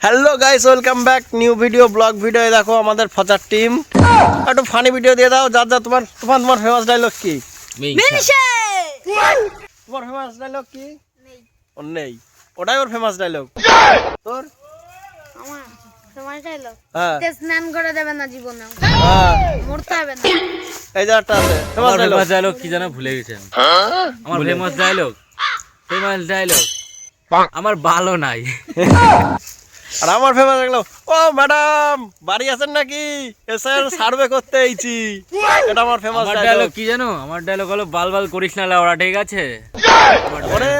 Hello guys, welcome back new video blog video. দেখো আমাদের ফচার team, একটু ফানি ভিডিও দিয়ে দাও। যা তোমার ফেমাস ডায়লগ কি? তোমার ফেমাস ডায়লগ কি? ওর নেই, ওটাই ওর ফেমাস ডায়লগ। তোর আমার ফেমাস ডায়লগ হ্যাঁ স্নান করে দেবে না জীবনে, মরতে হবে না। এই যে একটা আছে ফেমাস ডায়লগ কি জানা ভুলে গেছেন। আমার ফেমাস ডায়লগ আমার ভালো নাই। আর আমার ফেমাস ডায়লগ, ও ম্যাডাম বাড়ি আছেন নাকি, এসআর সার্ভে করতে আইছি। এটা আমার ফেমাস ডায়লগ। কি জানো, আমার ডায়লগ হলো বাল করিস না লাউড়া, ঠিক আছে? ওরে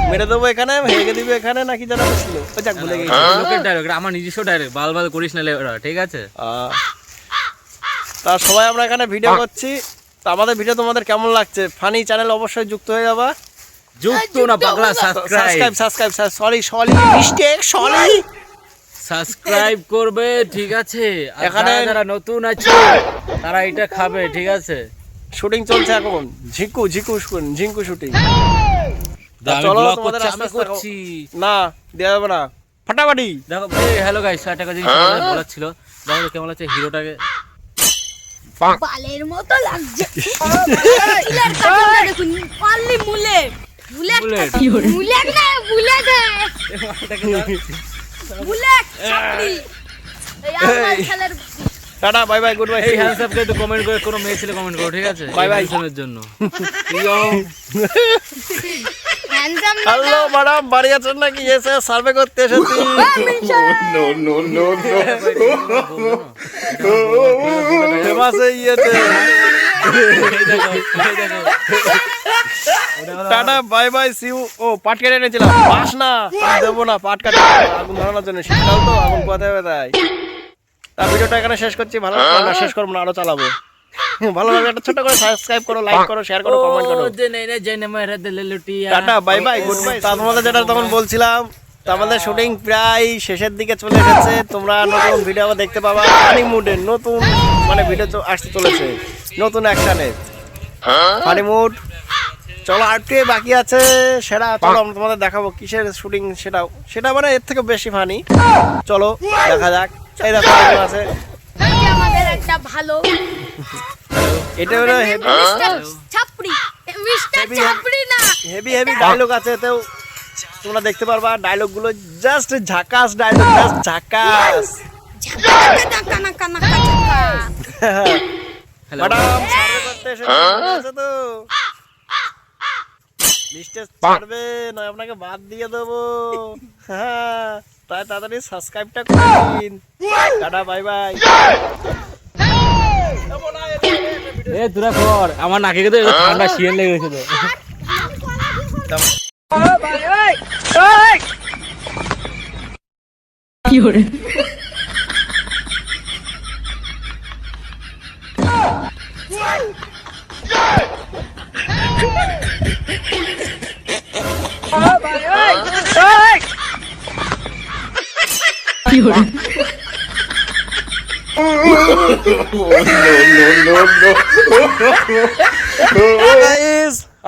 মেরে দেবো এখানে, ভেঙে দিবে এখানে, নাকি জানা ছিল, ওই যাক ভুলে গেছি। লোকের ডায়লগ, আমার নিজস্ব ডায়লগ, বাল করিস না লাউড়া, ঠিক আছে? তা সবাই আমরা এখানে ভিডিও করছি। তো আমাদের ভিডিও তোমাদের কেমন লাগছে? ফানি চ্যানেল অবশ্যই যুক্ত হয়ে যাবা। যুক্ত না পাগলা, সাবস্ক্রাইব সাবস্ক্রাইব করবে, ঠিক আছে? এখানে যারা নতুন আছে তারা এটা খাবে, ঠিক আছে? শুটিং চলছে এখন, ঝিঙ্কু শুটিং। চলো তোমাদের আমি করছি না দেওয়া যাবে না, ফাটাফাটি। দেখো হ্যালো গাইস, একটা জিনিস বলার ছিল। দেখো কেমন লাগছে হিরোটাকে, বালের মতো লাগছে। দেখুন অনলি বুলেট ছাপড়ি। এই আমার খেলার tata, bye bye, good by. এই হ্যান্ডস আপ একটু কমেন্ট করে, কোনো মেয়ে ছেলে কমেন্ট করো, ঠিক আছে? বাই বাই এর জন্য। হ্যান্ডসাম হ্যালো ম্যাডাম বাড়ি আছেন নাকি, এসে সার্ভে করতে এসেছি। ফেমাস হয়ে গিয়েছে। Tata bye bye, see you. ও পাট কেটে এনেছিলাম, বাস না দেবো না, পাট কাটে আগুন ধরানোর জন্য, শীতকাল তো আগুন কোথায় হবে তাই। তা ভিডিওটা এখানে শেষ করছি। ভালো না, শেষ করবো না, আরো চালাবো। ভালো লাগে একটা ছোট করে সাবস্ক্রাইব করো, লাইক করো, শেয়ার করো, কমেন্ট করো। Tata bye bye, good by. তা তোমাদের যেটা তখন বলছিলাম, তো আমাদের শুটিং প্রায় শেষের দিকে চলে এসেছে। তোমরা নতুন ভিডিও দেখতে পাবা, ফানি মুডের নতুন মানে ভিডিও আসতে চলেছে, নতুন অ্যাকশনে ফানি মুড। চলো আরটি বাকি আছে সেটা, চলো আমরা তোমাদের দেখাবো কিসের শুটিং, সেটা মানে এর থেকে বেশি ফানি। চলো দেখা যাক। এই দেখো আছে আমাদের একটা ভালো, এটা হলো মিস্টার ছাপড়ি, মিস্টার ছাপড়ি না, হেভি ডায়লগ আছে। এতেও তোমরা দেখতে পারবা ডায়লগ গুলো, জাস্ট ঝাকাস ডায়লগ, জাস্ট ঝাকাস। ম্যাডাম সার্ভে করতে এসেছে তো, লিস্টে ছাড়বে নয় আপনাকে বাদ দিয়ে দেবো। হ্যাঁ তাই তাড়াতাড়ি সাবস্ক্রাইবটা করে দিন। Tata bye by. এ তোরা কর, আমার নাকে কিন্তু ঠান্ডা শিয়েন লেগে গেছে তো। কি করে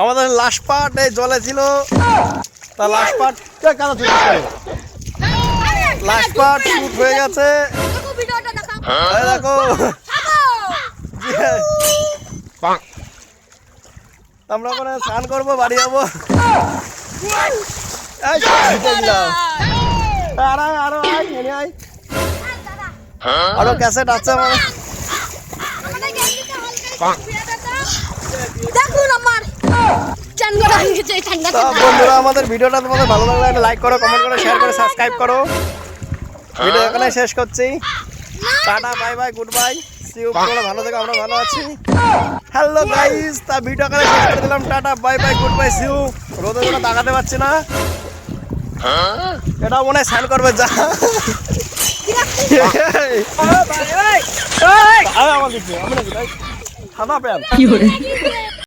আমাদের লাস্ট পার্ট এই জলে ছিল। তা লাস্ট পার্ট শুট হয়ে গেছে। দেখো আমরা ওখানে স্নান করবো, বাড়ি যাবো। আরো ক্যাসেট আছে আমার। বন্ধুরা আমাদের ভিডিওটা তোমাদের ভালো লাগলে লাইক করো, কমেন্ট করো, শেয়ার করো, সাবস্ক্রাইব করো। ভিডিও এখানে শেষ করছি। Tata bye bye, good bye, see you. ভালো থেকো, আমরা ভালো আছি। হ্যালো গাইস, তা ভিডিও এখানে শেষ করে দিলাম। Tata bye bye, good bye, see you. রোদের জন্য তাকাতে পারছি না, এটা মনে হয় সাইন করবে। যা আমার সাদা প্যান্ট।